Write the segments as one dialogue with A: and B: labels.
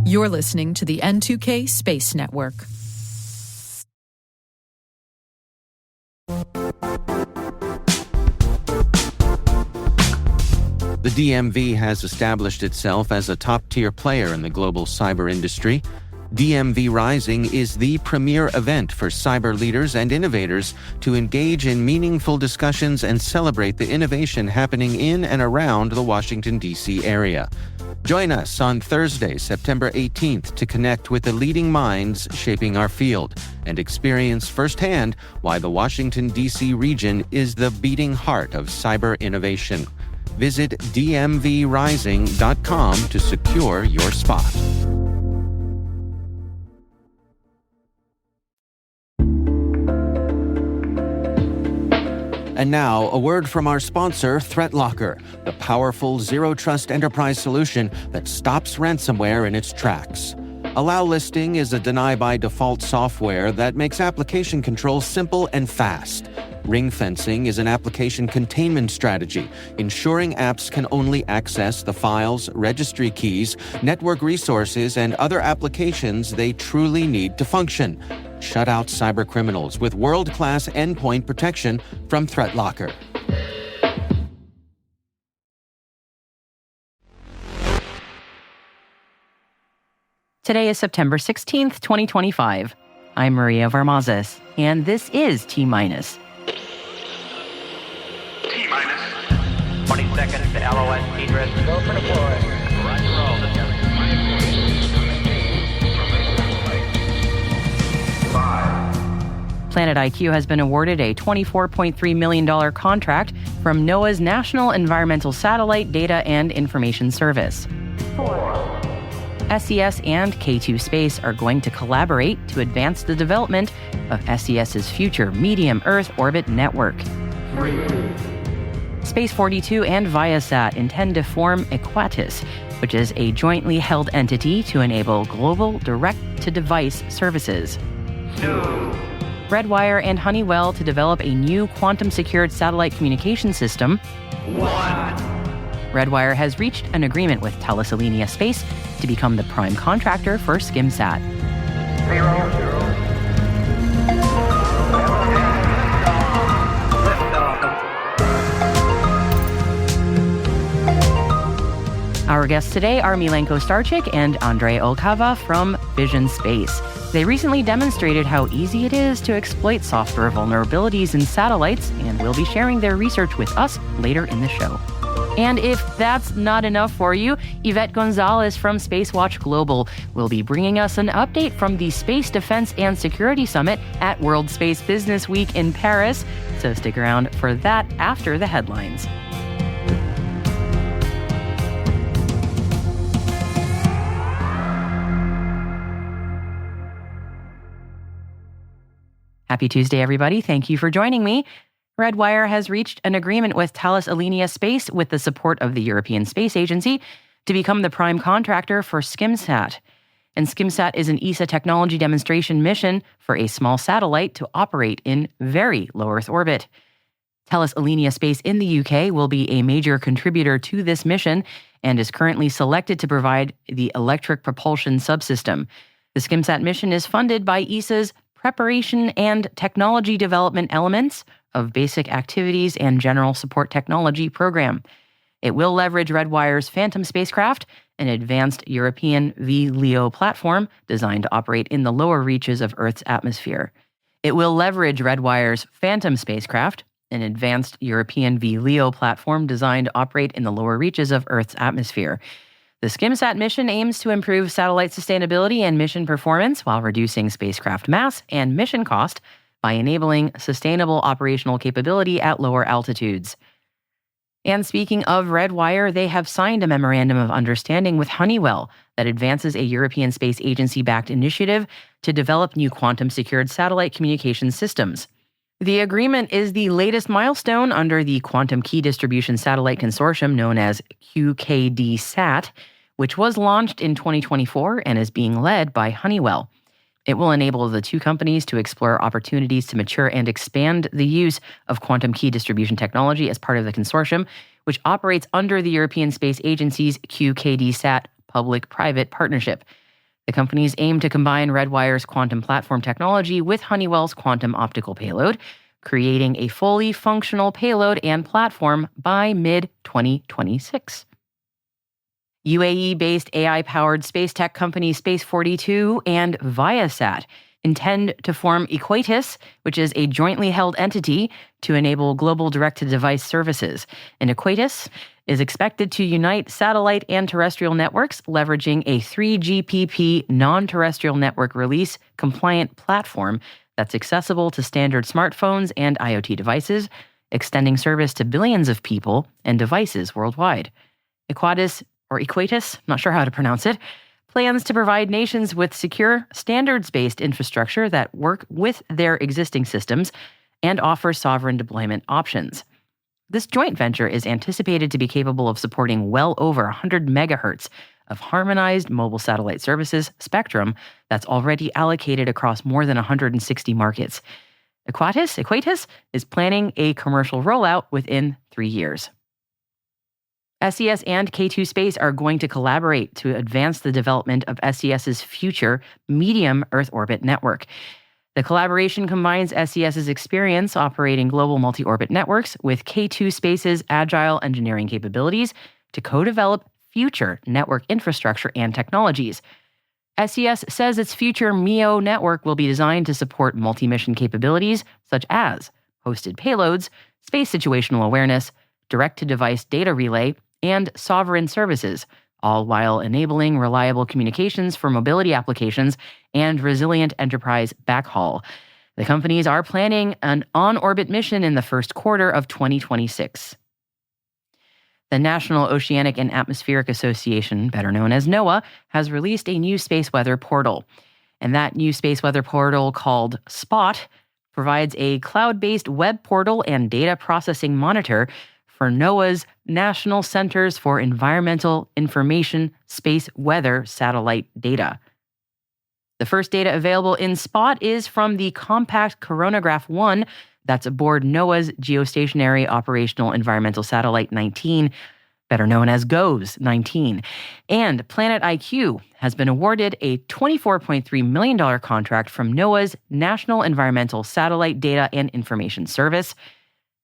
A: You're listening to the N2K Space Network.
B: The DMV has established itself as a top-tier player in the global cyber industry. DMV Rising is the premier event for cyber leaders and innovators to engage in meaningful discussions and celebrate the innovation happening in and around the Washington, D.C. area. Join us on Thursday, September 18th to connect with the leading minds shaping our field and experience firsthand why the Washington, D.C. region is the beating heart of cyber innovation. Visit dmvrising.com to secure your spot. And now, a word from our sponsor, ThreatLocker, the powerful zero-trust enterprise solution that stops ransomware in its tracks. Allow Listing is a deny-by-default software that makes application control simple and fast. Ring fencing is an application containment strategy, ensuring apps can only access the files, registry keys, network resources, and other applications they truly need to function. Shut out cybercriminals with world-class endpoint protection from ThreatLocker.
C: Today is September 16th, 2025. I'm Maria Varmazes, and this is T-Minus.
D: T-minus 20 seconds to LOS T-Drift. Go for deploy. Roger, roll. 5.
C: Planet IQ has been awarded a $24.3 million contract from NOAA's National Environmental Satellite Data and Information Service.
D: 4.
C: SES and K2 Space are going to collaborate to advance the development of SES's future medium Earth orbit network.
D: 3.
C: Space42 and Viasat intend to form Equatys, which is a jointly held entity to enable global direct-to-device services.
D: 2.
C: Redwire and Honeywell to develop a new quantum-secured satellite communication system.
D: 1.
C: Redwire has reached an agreement with Thales Alenia Space to become the prime contractor for Skimsat.
D: 0.
C: Our guests today are Milenko Starczyk and Andrei Olkava from Vision Space. They recently demonstrated how easy it is to exploit software vulnerabilities in satellites and will be sharing their research with us later in the show. And if that's not enough for you, Yvette Gonzalez from Spacewatch Global will be bringing us an update from the Space Defense and Security Summit at World Space Business Week in Paris. So stick around for that after the headlines. Happy Tuesday, everybody. Thank you for joining me. Redwire has reached an agreement with Thales Alenia Space with the support of the European Space Agency to become the prime contractor for Skimsat. And Skimsat is an ESA technology demonstration mission for a small satellite to operate in very low Earth orbit. Thales Alenia Space in the UK will be a major contributor to this mission and is currently selected to provide the electric propulsion subsystem. The Skimsat mission is funded by ESA's Preparation and Technology Development Elements of Basic Activities and General Support Technology program. It will leverage Redwire's Phantom spacecraft, an advanced European VLEO platform designed to operate in the lower reaches of Earth's atmosphere. It will leverage Redwire's Phantom spacecraft, an advanced European VLEO platform designed to operate in the lower reaches of Earth's atmosphere. The Skimsat mission aims to improve satellite sustainability and mission performance while reducing spacecraft mass and mission cost by enabling sustainable operational capability at lower altitudes. And speaking of Redwire, they have signed a memorandum of understanding with Honeywell that advances a European Space Agency-backed initiative to develop new quantum-secured satellite communication systems. The agreement is the latest milestone under the Quantum Key Distribution Satellite Consortium known as QKDSat, which was launched in 2024 and is being led by Honeywell. It will enable the two companies to explore opportunities to mature and expand the use of quantum key distribution technology as part of the consortium, which operates under the European Space Agency's QKDSat public-private partnership. The companies aim to combine Redwire's quantum platform technology with Honeywell's quantum optical payload, creating a fully functional payload and platform by mid-2026. UAE-based AI-powered space tech company Space42 and Viasat intend to form Equatys, which is a jointly held entity to enable global direct-to-device services. And Equatys is expected to unite satellite and terrestrial networks, leveraging a 3GPP non-terrestrial network release compliant platform that's accessible to standard smartphones and IoT devices, extending service to billions of people and devices worldwide. Equatys, not sure how to pronounce it, plans to provide nations with secure, standards-based infrastructure that work with their existing systems and offer sovereign deployment options. This joint venture is anticipated to be capable of supporting well over 100 megahertz of harmonized mobile satellite services spectrum that's already allocated across more than 160 markets. Equatys is planning a commercial rollout within 3 years. SES and K2 Space are going to collaborate to advance the development of SES's future medium Earth orbit network. The collaboration combines SES's experience operating global multi-orbit networks with K2 Space's agile engineering capabilities to co-develop future network infrastructure and technologies. SES says its future MEO network will be designed to support multi-mission capabilities such as hosted payloads, space situational awareness, direct-to-device data relay, and sovereign services, all while enabling reliable communications for mobility applications and resilient enterprise backhaul. The companies are planning an on-orbit mission in the first quarter of 2026. The National Oceanic and Atmospheric Association, better known as NOAA, has released a new space weather portal. And that new space weather portal, called SPOT, provides a cloud-based web portal and data processing monitor for NOAA's National Centers for Environmental Information Space Weather satellite data. The first data available in SPOT is from the Compact Coronagraph 1 that's aboard NOAA's Geostationary Operational Environmental Satellite 19, better known as GOES 19. And Planet IQ has been awarded a $24.3 million contract from NOAA's National Environmental Satellite Data and Information Service.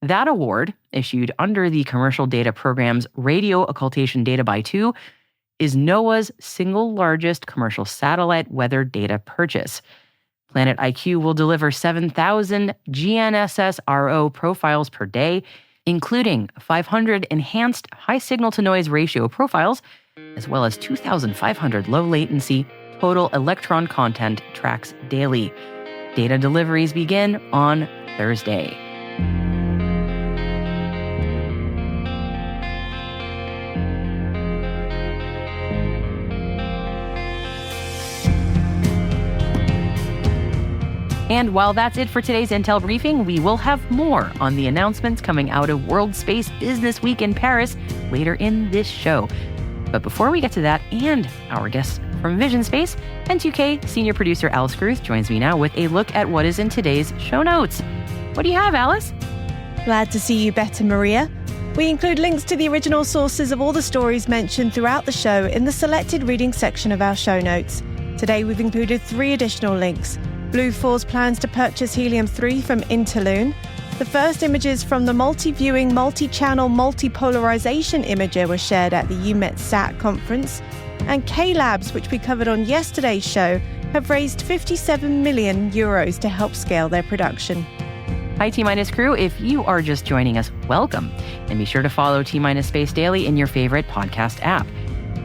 C: That award, issued under the Commercial Data Program's Radio Occultation Data Buy 2, is NOAA's single largest commercial satellite weather data purchase. Planet IQ will deliver 7,000 GNSS-RO profiles per day, including 500 enhanced high signal-to-noise ratio profiles, as well as 2,500 low-latency total electron content tracks daily. Data deliveries begin on Thursday. And while that's it for today's Intel briefing, we will have more on the announcements coming out of World Space Business Week in Paris later in this show. But before we get to that and our guests from Vision Space, N2K senior producer Alice Gruth joins me now with a look at what is in today's show notes. What do you have, Alice?
E: Glad to see you better, Maria. We include links to the original sources of all the stories mentioned throughout the show in the selected reading section of our show notes. Today we've included 3 additional links. Blue 4's plans to purchase helium-3 from Interloon. The first images from the multi-viewing, multi-channel, multi-polarization imager were shared at the EUMETSAT conference. And K-Labs, which we covered on yesterday's show, have raised 57 million euros to help scale their production.
C: Hi, T-Minus crew. If you are just joining us, welcome. And be sure to follow T-Minus Space Daily in your favorite podcast app.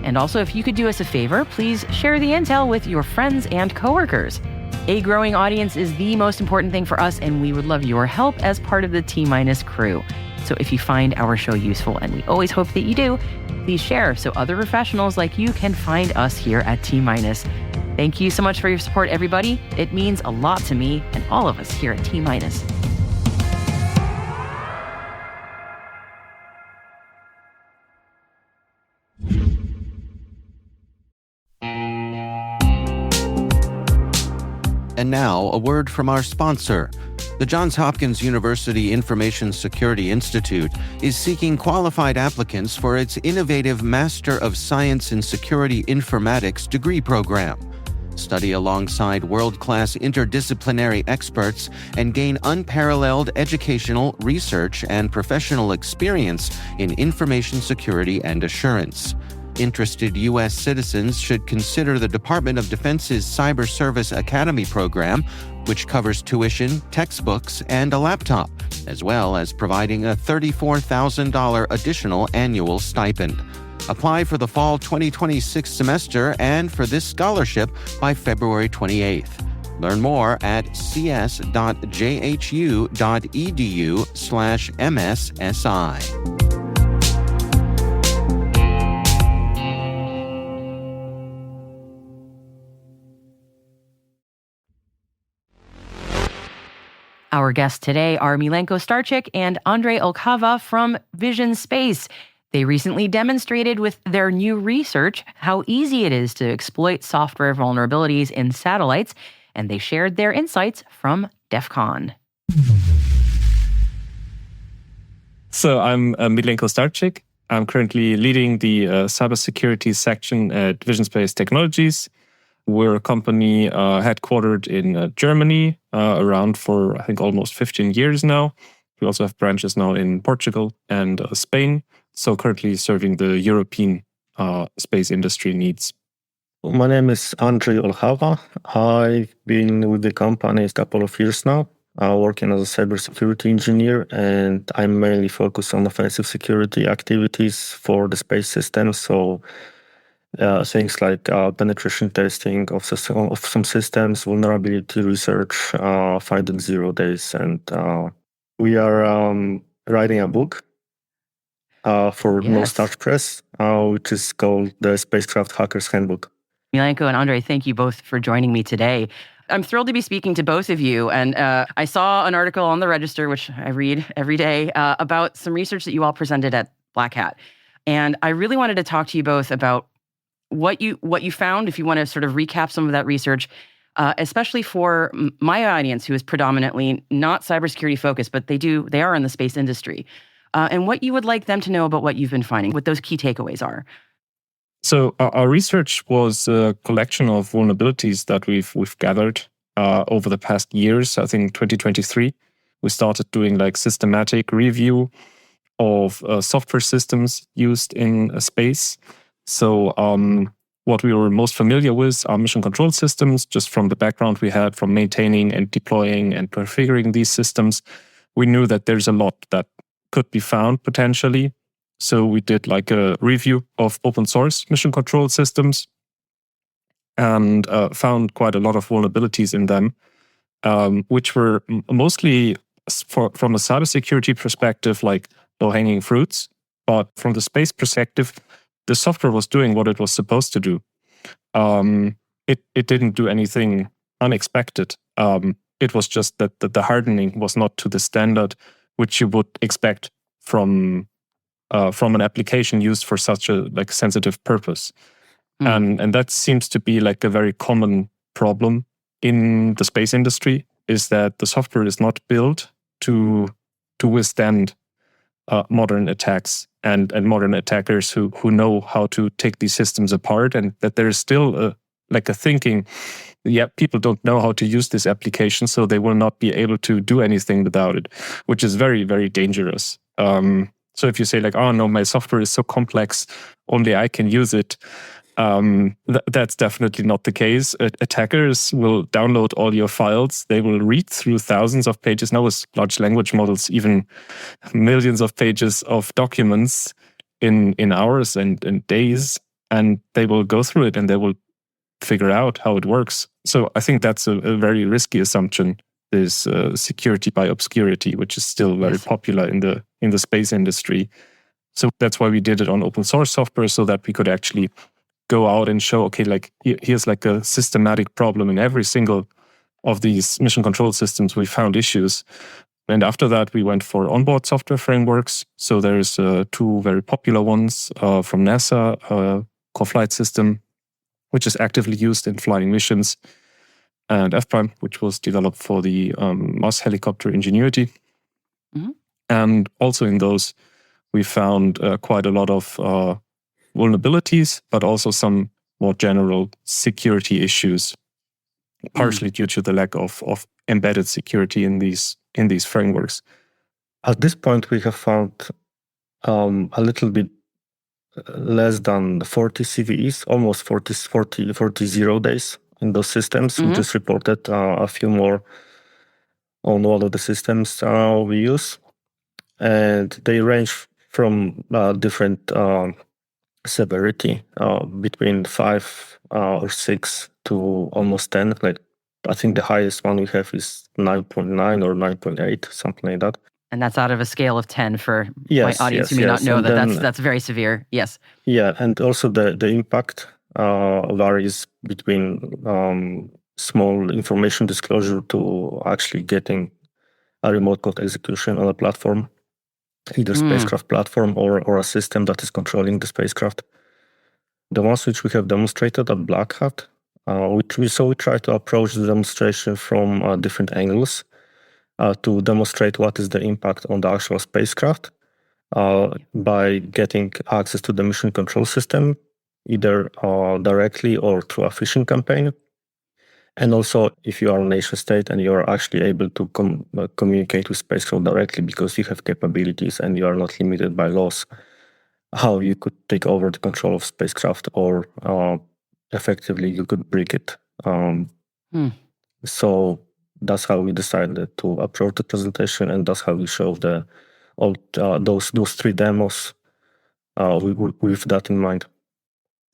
C: And also, if you could do us a favor, please share the intel with your friends and coworkers. A growing audience is the most important thing for us, and we would love your help as part of the T-Minus crew. So if you find our show useful, and we always hope that you do, please share so other professionals like you can find us here at T-Minus. Thank you so much for your support, everybody. It means a lot to me and all of us here at T-Minus.
B: And now, a word from our sponsor. The Johns Hopkins University Information Security Institute is seeking qualified applicants for its innovative Master of Science in Security Informatics degree program. Study alongside world-class interdisciplinary experts and gain unparalleled educational, research, and professional experience in information security and assurance. Interested U.S. citizens should consider the Department of Defense's Cyber Service Academy program, which covers tuition, textbooks, and a laptop, as well as providing a $34,000 additional annual stipend. Apply for the fall 2026 semester and for this scholarship by February 28th. Learn more at cs.jhu.edu/MSSI.
C: Our guests today are Milenko Starczyk and Andrei Olkhava from Vision Space. They recently demonstrated with their new research how easy it is to exploit software vulnerabilities in satellites, and they shared their insights from DEF CON.
F: So I'm Milenko Starczyk. I'm currently leading the cybersecurity section at Vision Space Technologies. We're a company headquartered in Germany, around for, I think, almost 15 years now. We also have branches now in Portugal and Spain. So currently serving the European space industry needs.
G: My name is Andrei Olkhava. I've been with the company a couple of years now, working as a cybersecurity engineer, and I'm mainly focused on offensive security activities for the space system. So things like penetration testing of some systems, vulnerability research, finding zero days. And we are writing a book for No Starch Press, which is called the Spacecraft Hacker's Handbook.
C: Milenko and Andrei, thank you both for joining me today. I'm thrilled to be speaking to both of you. And I saw an article on the Register, which I read every day, about some research that you all presented at Black Hat. And I really wanted to talk to you both about what you found, if you want to sort of recap some of that research, especially for my audience, who is predominantly not cybersecurity focused, but they are in the space industry, and what you would like them to know about what you've been finding, what those key takeaways are.
F: So our research was a collection of vulnerabilities that we've gathered over the past years. I think 2023, we started doing like systematic review of software systems used in space. So what we were most familiar with are mission control systems, just from the background we had from maintaining and deploying and configuring these systems. We knew that there's a lot that could be found potentially. So we did like a review of open source mission control systems and found quite a lot of vulnerabilities in them, which were mostly from a cybersecurity perspective, like low-hanging fruits. But from the space perspective, the software was doing what it was supposed to do. It didn't do anything unexpected. It was just that the hardening was not to the standard which you would expect from an application used for such a like sensitive purpose. And that seems to be like a very common problem in the space industry, is that the software is not built to withstand modern attacks and modern attackers who know how to take these systems apart, and that there is still a thinking, people don't know how to use this application, so they will not be able to do anything without it, which is very, very dangerous. So if you say like, oh no, my software is so complex, only I can use it, that's definitely not the case. Attackers will download all your files. They will read through thousands of pages, now with large language models, even millions of pages of documents in hours and days, and they will go through it and they will figure out how it works. So I think that's a very risky assumption, this security by obscurity, which is still very popular in the space industry. So that's why we did it on open source software, so that we could actually go out and show, okay, like here's like a systematic problem in every single of these mission control systems. We found issues. And after that, we went for onboard software frameworks. So there's two very popular ones from NASA, Core Flight System, which is actively used in flying missions. and F Prime, which was developed for the Mars helicopter Ingenuity.
C: Mhm.
F: And also in those, we found quite a lot of vulnerabilities, but also some more general security issues, partially due to the lack of embedded security in these frameworks.
G: At this point, we have found a little bit less than 40 CVEs, almost 40 zero days in those systems. We just reported a few more on all of the systems we use. And they range from different severity, between 5 or 6 to almost 10. Like, I think the highest one we have is 9.9 or 9.8, something like that.
C: And that's out of a scale of 10 for
G: Yes,
C: my audience
G: yes,
C: who may
G: yes.
C: not know
G: And
C: that
G: then-
C: that's very severe. Yes.
G: Yeah, and also the impact varies between small information disclosure to actually getting a remote code execution on a platform, either spacecraft platform or a system that is controlling the spacecraft. The ones which we have demonstrated at Black Hat, we try to approach the demonstration from different angles to demonstrate what is the impact on the actual spacecraft by getting access to the mission control system, either directly or through a phishing campaign. And also, if you are a nation state and you are actually able to communicate with spacecraft directly because you have capabilities and you are not limited by laws, how you could take over the control of spacecraft or effectively you could break it. So that's how we decided to approach the presentation, and that's how we show those 3 demos with that in mind.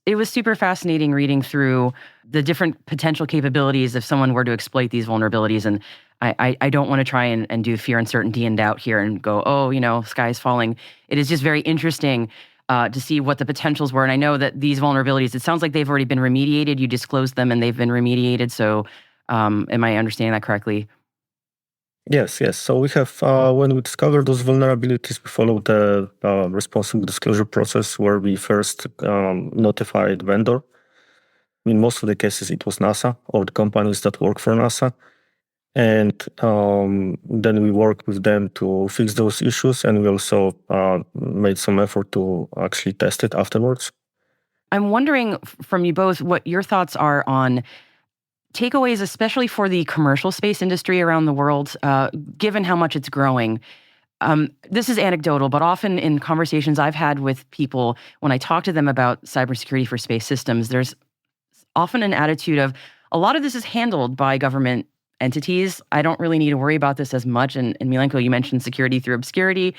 C: It was super fascinating reading through the different potential capabilities if someone were to exploit these vulnerabilities. And I don't want to try and do fear, uncertainty, and doubt here and go, sky is falling. It is just very interesting to see what the potentials were. And I know that these vulnerabilities, it sounds like they've already been remediated. You disclosed them and they've been remediated. So am I understanding that correctly?
G: Yes. So we have, when we discovered those vulnerabilities, we followed the responsible disclosure process where we first notified vendor. In most of the cases, it was NASA or the companies that work for NASA. And then we worked with them to fix those issues. And we also made some effort to actually test it afterwards.
C: I'm wondering from you both what your thoughts are on takeaways, especially for the commercial space industry around the world, given how much it's growing. This is anecdotal, but often in conversations I've had with people, when I talk to them about cybersecurity for space systems, there's often an attitude of a lot of this is handled by government entities. I don't really need to worry about this as much. And Milenko, you mentioned security through obscurity.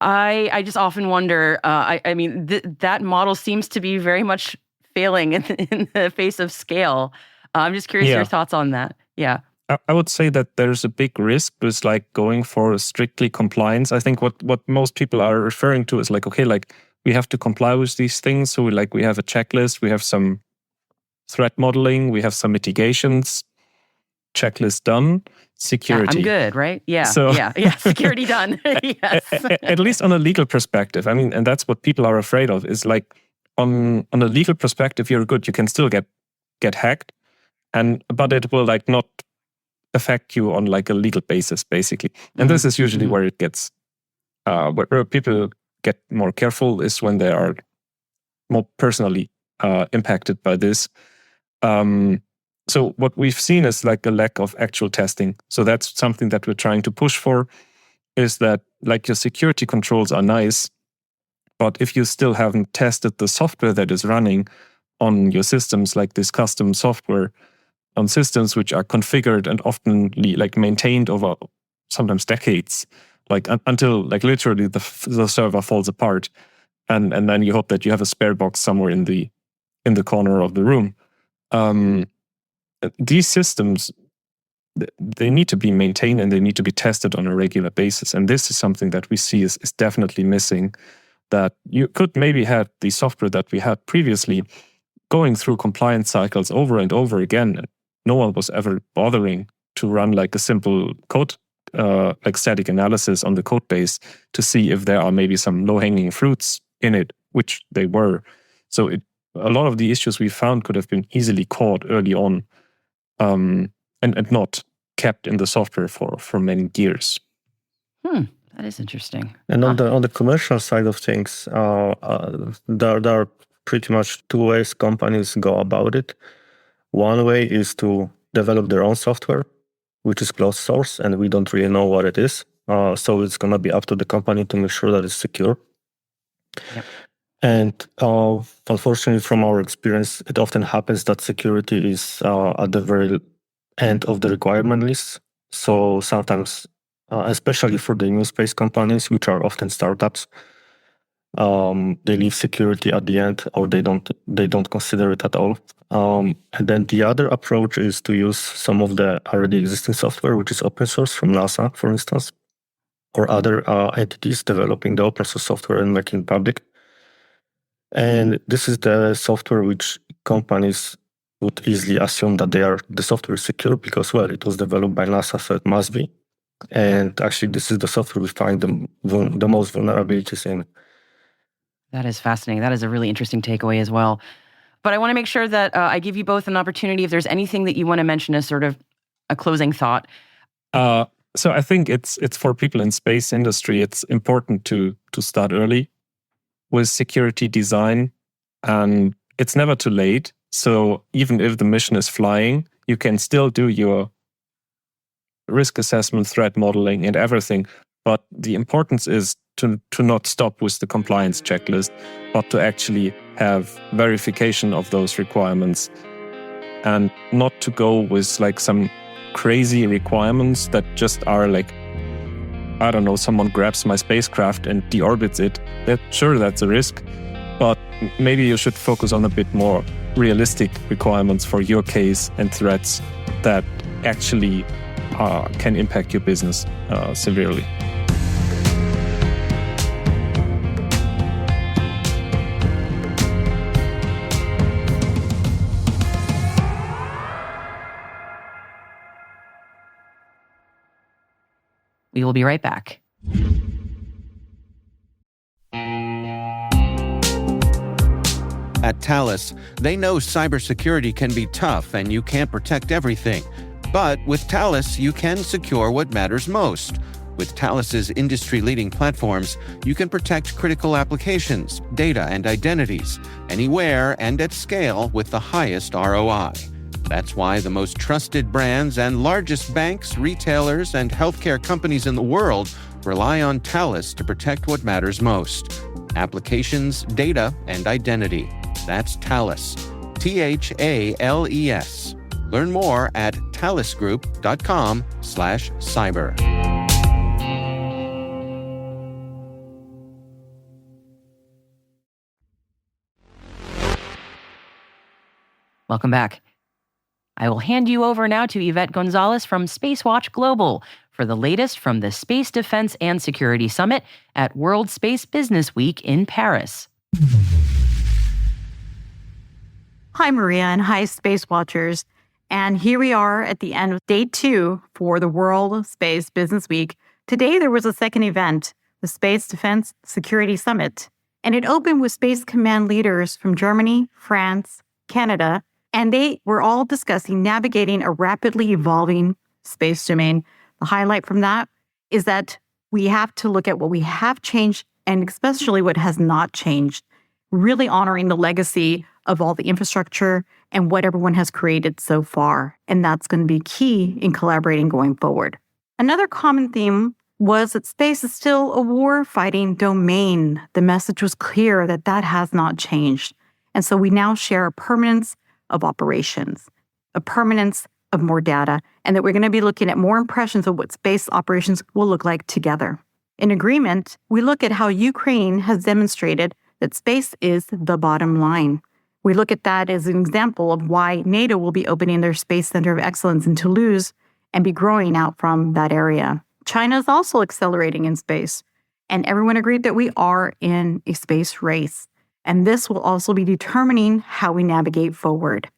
C: I just often wonder, that model seems to be very much failing in the face of scale. I'm just curious your thoughts on that. Yeah.
F: I would say that there's a big risk with like going for strictly compliance. I think what most people are referring to is like, okay, like we have to comply with these things. So we have a checklist, we have some threat modeling, we have some mitigations, checklist done, security.
C: I'm good, right? Yeah.
F: So,
C: security done. Yes.
F: At least on a legal perspective. I mean, and that's what people are afraid of is like on a legal perspective, you're good. You can still get hacked. But it will like not affect you on like a legal basis, basically. And this is usually where it gets, where people get more careful is when they are more personally impacted by this. So what we've seen is like a lack of actual testing. So that's something that we're trying to push for, is that like your security controls are nice, but if you still haven't tested the software that is running on your systems, like this custom software, on systems which are configured and often like maintained over sometimes decades, like until like literally the server falls apart, and then you hope that you have a spare box somewhere in the corner of the room. These systems, they need to be maintained and they need to be tested on a regular basis, and this is something that we see is definitely missing. That you could maybe have the software that we had previously going through compliance cycles over and over again. No one was ever bothering to run like a simple code, like static analysis on the code base to see if there are maybe some low-hanging fruits in it, which they were. So a lot of the issues we found could have been easily caught early on. and not kept in the software for many years.
C: That is interesting.
G: And on the commercial side of things, there are pretty much two ways companies go about it. One way is to develop their own software, which is closed source, and we don't really know what it is. So it's going to be up to the company to make sure that it's secure.
C: Yep.
G: And unfortunately, from our experience, it often happens that security is at the very end of the requirement list. So sometimes, especially for the new space companies, which are often startups, they leave security at the end, or they don't consider it at all. And then the other approach is to use some of the already existing software, which is open source from NASA, for instance, or other entities developing the open source software and making it public. And this is the software which companies would easily assume that the software is secure because, well, it was developed by NASA, so it must be. And actually, this is the software we find the most vulnerabilities in.
C: That is fascinating. That is a really interesting takeaway as well. But I want to make sure that I give you both an opportunity if there's anything that you want to mention as sort of a closing thought.
F: So I think it's for people in space industry, it's important to start early with security design, and it's never too late. So even if the mission is flying, you can still do your risk assessment, threat modeling, and everything. But the importance is to not stop with the compliance checklist, but to actually have verification of those requirements, and not to go with like some crazy requirements that just are like, I don't know, someone grabs my spacecraft and deorbits it. Sure, that's a risk, but maybe you should focus on a bit more realistic requirements for your case and threats that actually can impact your business severely.
C: We will be right back.
B: At Thales, they know cybersecurity can be tough and you can't protect everything. But with Thales, you can secure what matters most. With Thales's industry-leading platforms, you can protect critical applications, data, and identities, anywhere and at scale with the highest ROI. That's why the most trusted brands and largest banks, retailers, and healthcare companies in the world rely on Thales to protect what matters most: applications, data, and identity. That's Thales. THALES. Learn more at thalesgroup.com/cyber.
C: Welcome back. I will hand you over now to Yvette Gonzalez from Spacewatch Global for the latest from the Space Defense and Security Summit at World Space Business Week in Paris.
H: Hi, Maria, and hi, Space Watchers. And here we are at the end of day 2 for the World Space Business Week. Today, there was a second event, the Space Defense Security Summit, and it opened with Space Command leaders from Germany, France, Canada, and they were all discussing navigating a rapidly evolving space domain. The highlight from that is that we have to look at what we have changed and especially what has not changed, really honoring the legacy of all the infrastructure and what everyone has created so far. And that's going to be key in collaborating going forward. Another common theme was that space is still a war-fighting domain. The message was clear that that has not changed. And so we now share a permanence of operations, a permanence of more data, and that we're going to be looking at more impressions of what space operations will look like together. In agreement, we look at how Ukraine has demonstrated that space is the bottom line. We look at that as an example of why NATO will be opening their Space Center of Excellence in Toulouse and be growing out from that area. China is also accelerating in space, and everyone agreed that we are in a space race. And this will also be determining how we navigate forward.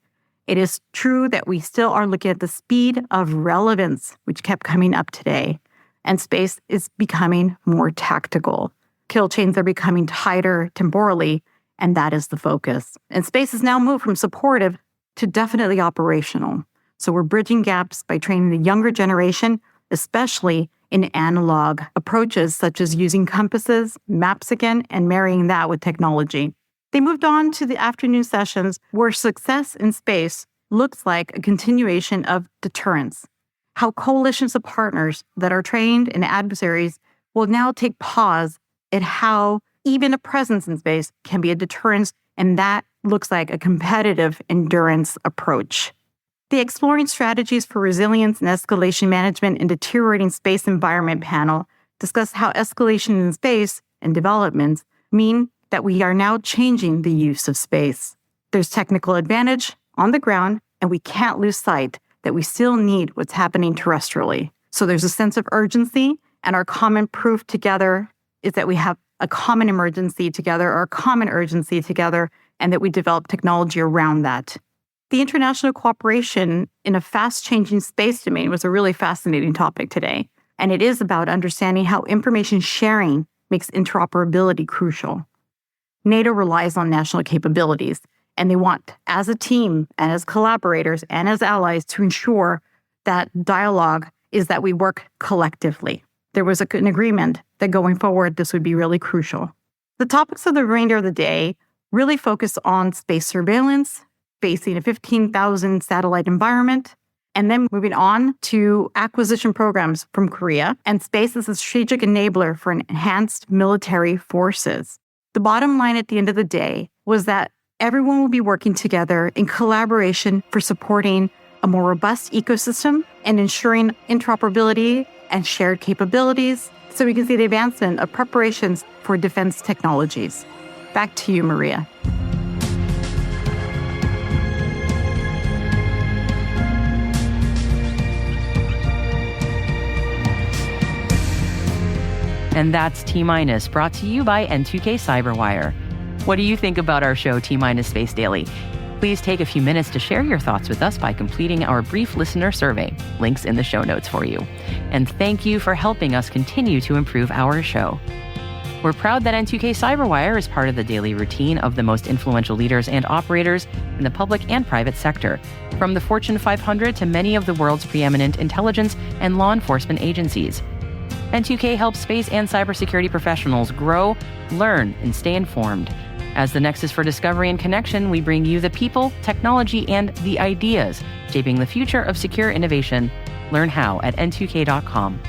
H: It is true that we still are looking at the speed of relevance, which kept coming up today. And space is becoming more tactical. Kill chains are becoming tighter temporally, and that is the focus. And space has now moved from supportive to definitely operational. So we're bridging gaps by training the younger generation, especially in analog approaches such as using compasses, maps again, and marrying that with technology. They moved on to the afternoon sessions where success in space looks like a continuation of deterrence. How coalitions of partners that are trained in adversaries will now take pause at how even a presence in space can be a deterrence, and that looks like a competitive endurance approach. The Exploring Strategies for Resilience and Escalation Management in Deteriorating Space Environment panel discussed how escalation in space and developments mean that we are now changing the use of space. There's technical advantage on the ground, and we can't lose sight that we still need what's happening terrestrially. So there's a sense of urgency, and our common proof together is that we have a common emergency together or a common urgency together, and that we develop technology around that. The international cooperation in a fast-changing space domain was a really fascinating topic today, and it is about understanding how information sharing makes interoperability crucial. NATO relies on national capabilities, and they want, as a team and as collaborators and as allies, to ensure that dialogue is that we work collectively. There was an agreement that going forward, this would be really crucial. The topics of the remainder of the day really focus on space surveillance, facing a 15,000 satellite environment, and then moving on to acquisition programs from Korea and space as a strategic enabler for enhanced military forces. The bottom line at the end of the day was that everyone will be working together in collaboration for supporting a more robust ecosystem and ensuring interoperability and shared capabilities so we can see the advancement of preparations for defense technologies. Back to you, Maria.
C: And that's T-Minus, brought to you by N2K Cyberwire. What do you think about our show, T-Minus Space Daily? Please take a few minutes to share your thoughts with us by completing our brief listener survey. Links in the show notes for you. And thank you for helping us continue to improve our show. We're proud that N2K Cyberwire is part of the daily routine of the most influential leaders and operators in the public and private sector, from the Fortune 500 to many of the world's preeminent intelligence and law enforcement agencies. N2K helps space and cybersecurity professionals grow, learn, and stay informed. As the nexus for discovery and connection, we bring you the people, technology, and the ideas shaping the future of secure innovation. Learn how at n2k.com.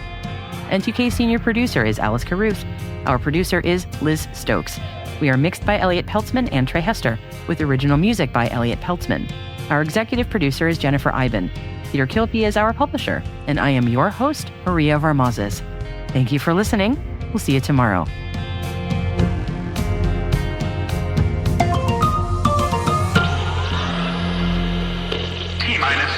C: N2K senior producer is Alice Carruth. Our producer is Liz Stokes. We are mixed by Elliot Peltzman and Trey Hester, with original music by Elliot Peltzman. Our executive producer is Jennifer Iben. Peter Kilpie is our publisher, and I am your host, Maria Varmazes. Thank you for listening. We'll see you tomorrow.
I: T-minus.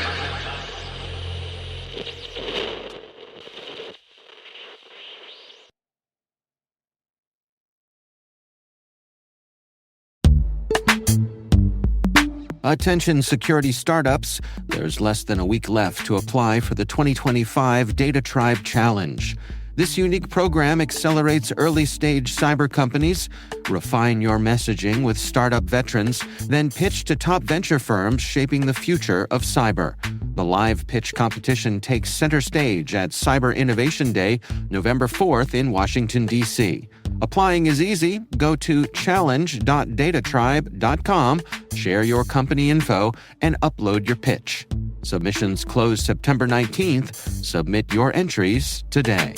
B: Attention security startups, there's less than a week left to apply for the 2025 Data Tribe Challenge. This unique program accelerates early-stage cyber companies, refine your messaging with startup veterans, then pitch to top venture firms shaping the future of cyber. The live pitch competition takes center stage at Cyber Innovation Day, November 4th in Washington, D.C. Applying is easy. Go to challenge.datatribe.com, share your company info, and upload your pitch. Submissions close September 19th. Submit your entries today.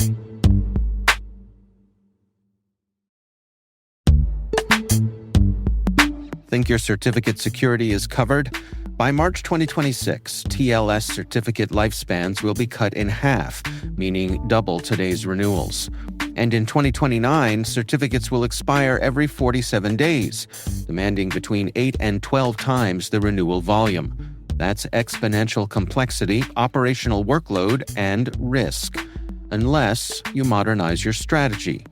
B: Think your certificate security is covered? By March 2026, TLS certificate lifespans will be cut in half, meaning double today's renewals. And in 2029, certificates will expire every 47 days, demanding between 8 and 12 times the renewal volume. That's exponential complexity, operational workload, and risk, unless you modernize your strategy.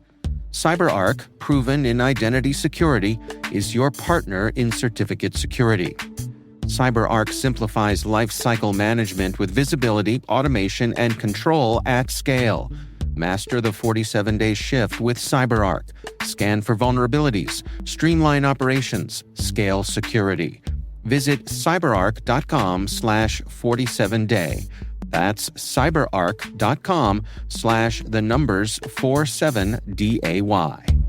B: CyberArk, proven in identity security, is your partner in certificate security. CyberArk simplifies lifecycle management with visibility, automation, and control at scale. Master the 47-day shift with CyberArk. Scan for vulnerabilities, streamline operations, scale security. Visit cyberark.com/47day. That's cyberark.com/47day.